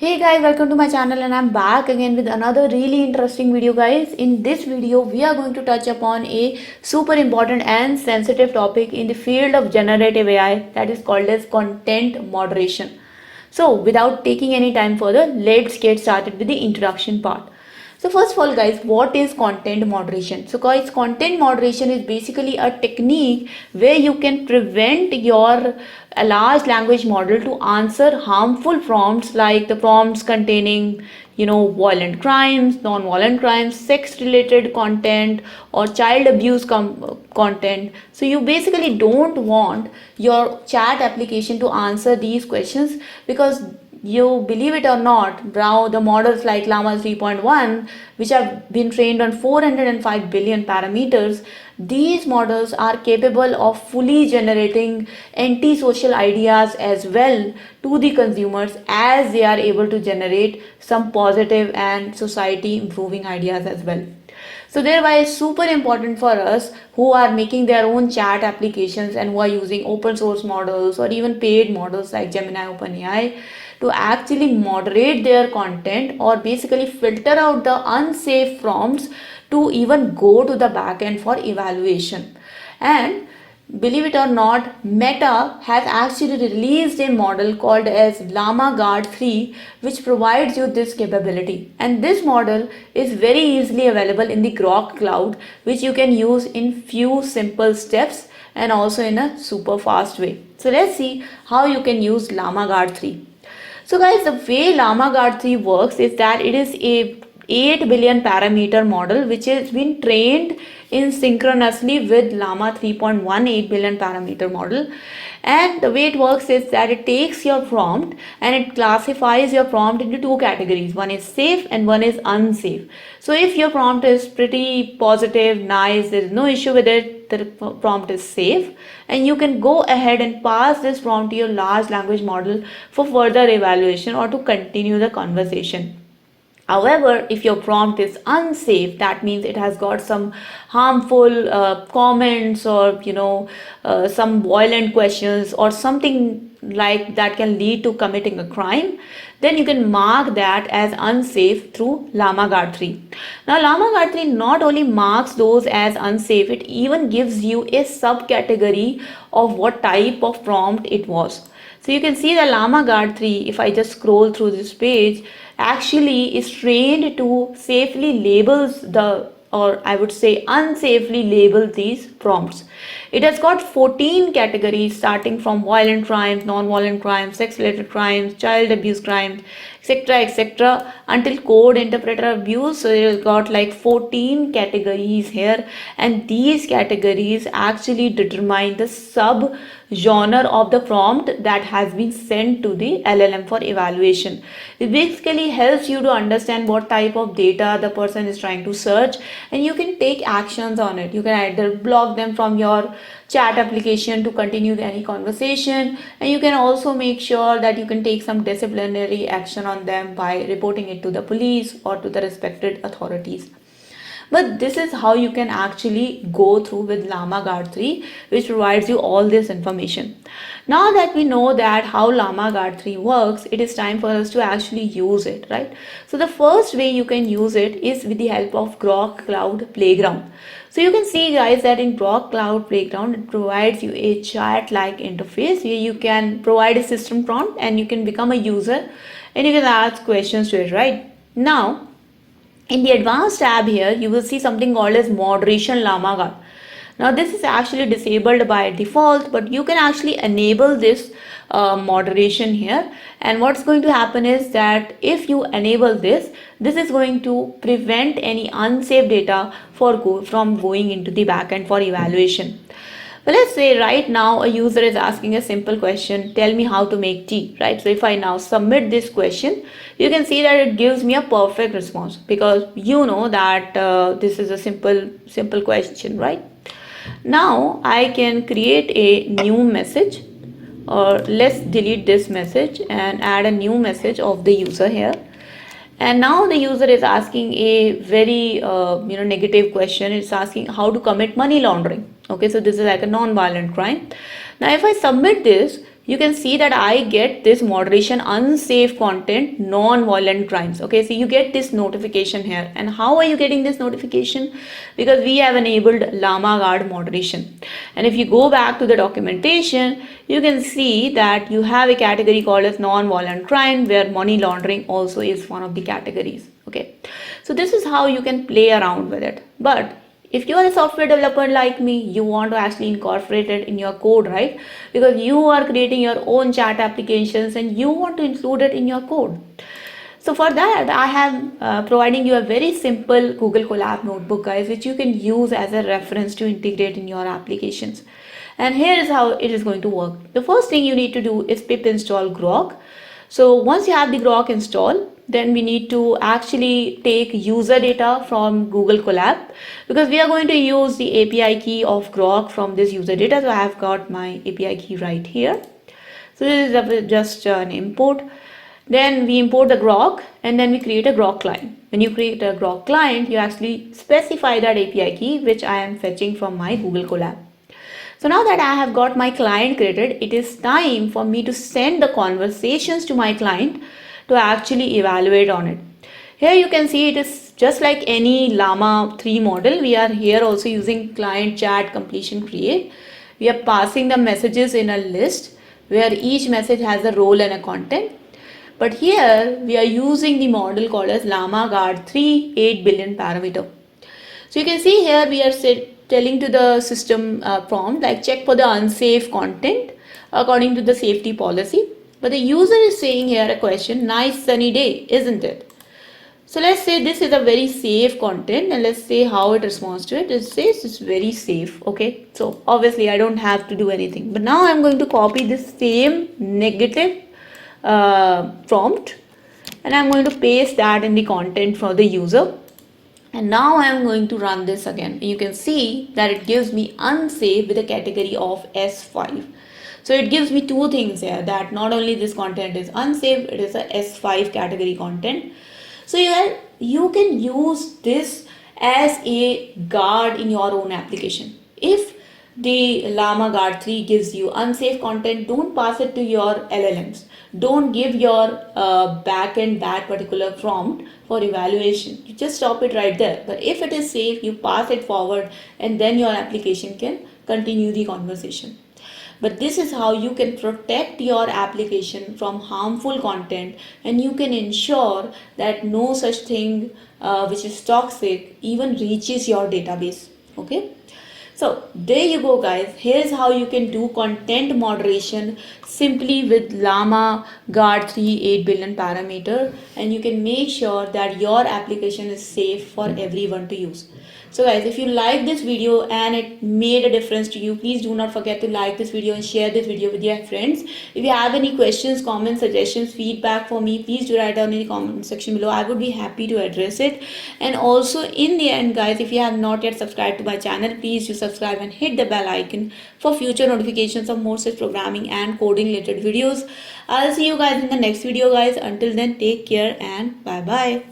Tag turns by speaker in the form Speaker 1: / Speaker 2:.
Speaker 1: Hey guys, welcome to my channel and I'm back again with another really interesting video guys. In this video, we are going to touch upon a super important and sensitive topic in the field of generative AI that is called as content moderation. So without taking any time further, let's get started with the introduction part. So first of all guys, what is content moderation? So guys, content moderation is basically a technique where you can prevent your a large language model to answer harmful prompts like the prompts containing violent crimes, non-violent crimes, sex related content or child abuse content. So you basically don't want your chat application to answer these questions because you believe it or not, now the models like Llama 3.1, which have been trained on 405 billion parameters, these models are capable of fully generating antisocial ideas as well to the consumers as they are able to generate some positive and society improving ideas as well. So thereby it's super important for us who are making their own chat applications and who are using open source models or even paid models like Gemini, OpenAI to actually moderate their content or basically filter out the unsafe prompts to even go to the backend for evaluation. And believe it or not, Meta has actually released a model called as Llama Guard 3 which provides you this capability, and this model is very easily available in the Groq cloud, which you can use in few simple steps and also in a super fast way. So let's see how you can use Llama Guard 3. So guys, the way Llama Guard 3 works is that it is a 8 billion parameter model which has been trained in synchronously with Llama 3.1 8 billion parameter model. And the way it works is that it takes your prompt and it classifies your prompt into two categories. One is safe and one is unsafe. So if your prompt is pretty positive, nice, there is no issue with it, the prompt is safe, and you can go ahead and pass this prompt to your large language model for further evaluation or to continue the conversation. However, if your prompt is unsafe, that means it has got some harmful comments or some violent questions or something like that can lead to committing a crime, then you can mark that as unsafe through Llama Guard 3. Now Llama Guard 3 not only marks those as unsafe, it even gives you a subcategory of what type of prompt it was. So you can see the Llama Guard 3, if I just scroll through this page, actually is trained to safely labels or I would say unsafely label these prompts. It has got 14 categories starting from violent crimes, non-violent crimes, sex-related crimes, child abuse crimes, etc. until code interpreter abuse. So it has got like 14 categories here, and these categories actually determine the sub genre of the prompt that has been sent to the LLM for evaluation. It basically helps you to understand what type of data the person is trying to search, and you can take actions on it. You can either block them from your chat application to continue any conversation, and you can also make sure that you can take some disciplinary action on them by reporting it to the police or to the respected authorities. But this is how you can actually go through with Llama Guard 3, which provides you all this information. Now that we know that how Llama Guard 3 works, it is time for us to actually use it, right? So the first way you can use it is with the help of Groq Cloud Playground. So you can see guys that in Groq Cloud Playground, it provides you a chat-like interface where you can provide a system prompt and you can become a user and you can ask questions to it, right? Now, in the advanced tab here, you will see something called as moderation Llama Guard. Now this is actually disabled by default, but you can actually enable this moderation here. And what's going to happen is that if you enable this, this is going to prevent any unsafe data from going into the backend for evaluation. But let's say right now a user is asking a simple question, tell me how to make tea, right? So if I now submit this question, you can see that it gives me a perfect response because you know that this is a simple question, right? Now I can create a new message, or let's delete this message and add a new message of the user here. And now the user is asking a very negative question. It's asking how to commit money laundering. Okay, so this is like a non-violent crime. Now if I submit this, you can see that I get this moderation unsafe content non-violent crimes. Okay, so you get this notification here. And how are you getting this notification? Because we have enabled Llama Guard moderation. And if you go back to the documentation, you can see that you have a category called as non-violent crime, where money laundering also is one of the categories. Okay, so this is how you can play around with it. But if you are a software developer like me, you want to actually incorporate it in your code, right? Because you are creating your own chat applications and you want to include it in your code. So for that, I have providing you a very simple Google Colab notebook, guys, which you can use as a reference to integrate in your applications. And here is how it is going to work. The first thing you need to do is pip install Groq. So once you have the Groq installed, then we need to actually take user data from Google Colab, because we are going to use the API key of Groq from this user data. So I have got my API key right here. So this is just an import. Then we import the Groq and then we create a Groq client. When you create a Groq client, you actually specify that API key, which I am fetching from my Google Colab. So now that I have got my client created, it is time for me to send the conversations to my client to actually evaluate on it. Here you can see it is just like any Llama 3 model. We are here also using client chat completion create. We are passing the messages in a list where each message has a role and a content. But here we are using the model called as Llama Guard 3 8 billion parameter. So you can see here we are telling to the system prompt like check for the unsafe content according to the safety policy. But the user is saying here a question, nice sunny day, isn't it? So let's say this is a very safe content and let's say how it responds to it. It says it's very safe. Okay, so obviously I don't have to do anything. But now I'm going to copy this same negative prompt and I'm going to paste that in the content for the user. And now I am going to run this again. You can see that it gives me unsafe with a category of S5. So it gives me two things here, that not only this content is unsafe, it is a S5 category content. So you can use this as a guard in your own application. If the Llama Guard 3 gives you unsafe content, don't pass it to your LLMs. Don't give your backend that particular prompt for evaluation. You just stop it right there. But if it is safe, you pass it forward and then your application can continue the conversation. But this is how you can protect your application from harmful content, and you can ensure that no such thing which is toxic even reaches your database. Okay. So there you go, guys. Here's how you can do content moderation simply with Llama Guard 3 8 billion parameter, and you can make sure that your application is safe for everyone to use. So guys, if you like this video and it made a difference to you, please do not forget to like this video and share this video with your friends. If you have any questions, comments, suggestions, feedback for me, please do write down in the comment section below. I would be happy to address it. And also in the end, guys, if you have not yet subscribed to my channel, please do subscribe and hit the bell icon for future notifications of more such programming and coding related videos. I'll see you guys in the next video, guys. Until then, take care and bye bye.